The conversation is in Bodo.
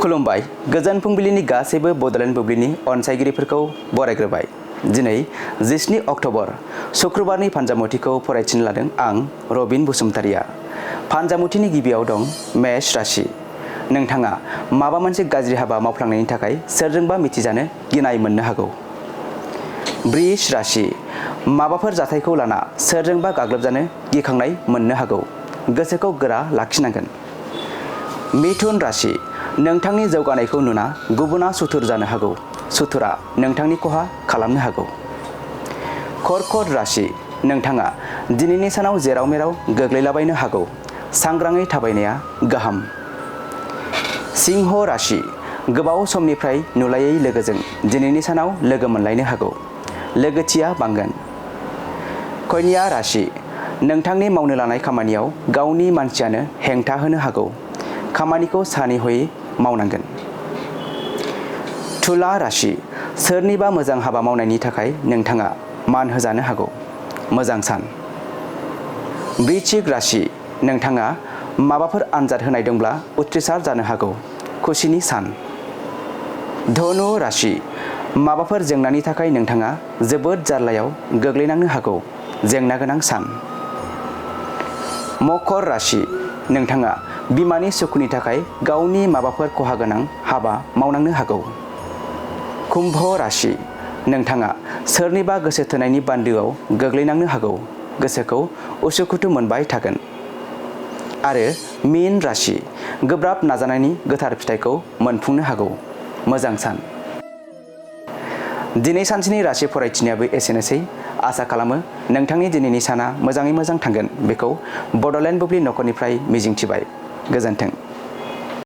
खुलुमबाय गोजोन फुंबिलिनि गासैबो बड'लेण्ड बुब्लिनि अनसायगिरिफोरखौ बरायग्रोबाय। दिनै 17 अक्ट'बर शुक्रबारनि फानजामुथिखौ फरायथिनो लादों आं रबिन बसुमतारिया। फानजामुथिनि गिबियाव दं मेष राशि। नोंथाङा माबा मोनसे गाज्रि हाबा मावफ्लांनायनि थाखाय सोरजोंबा मिथिजानो गिनाय मोननो हागौ। वृष राशि। माबाफोर जाथायखौ लाना सोरजोंबा गाग्लोबजानो गिखांनाय मोननो हागौ। गोसोखौ गोरा लाखिनांगोन। मिथुन राशि। नोंथांनि जौगानायखौ नुना गुबुना सुथुर जानो हागौ। सुथुरा नोंथांनि खहा खालामनो हागौ। कर्कट राशि। नोंथाङा दिनैनि सानाव जेराव मेराव गोग्लैलाबायनो हागौ। सांग्राङै थाबायनाया गाहाम। सिंह राशि। गोबाव समनिफ्राय नुलायै लोगोजों दिनैनि सानाव लोगो मोनलायनो हागौ। लोगोथिया बांगोन। कन्या राशि। नोंथांनि मावनो लानाय खामानियाव गावनि मानसियानो हेंथा होनो हागौ। खामानिखौ सानै हयै मावनांगोन। तुला राशि। सोरनिबा मोजां हाबा मावनायनि थाखाय नोंथाङा मान होजानो हागौ। मोजां सान। वृश्चिक राशि। नोंथाङा माबाफोर आनजाद होनाय दंब्ला उथ्रिसार जानो हागौ। खुसिनि सान। धनु राशि। माबाफोर जेंनानि थाखाय नोंथाङा जोबोद जार्लायाव गोग्लैनांनो हागौ। जेंना गोनां सान। मकर राशि। नोंथाङा बिमानि सुखुनि थाखाय गावनि माबाफोर खहा गोनां हाबा मावनांनो हागौ। कुम्भ राशि। नोंथाङा सोरनिबा गोसो थोनायनि बान्दोआव गोग्लैनांनो हागौ। गोसोखौ उसुखुथु मोनबाय थागोन। आरो मीन राशि। गोब्राब नाजानायनि गोथार फिथाइखौ मोनफुंनो हागौ। मोजां सान। दिनै सानसेनि राशि फरायथिनायाबो एसेनोसै। आसा खालामो नोंथांनि दिनैनि साना मोजाङै मोजां थांगोन बेखौ बड'लेण्ड बुब्लि नखरनिफ्राय मिजिंथिबाय। गोजोन्थों।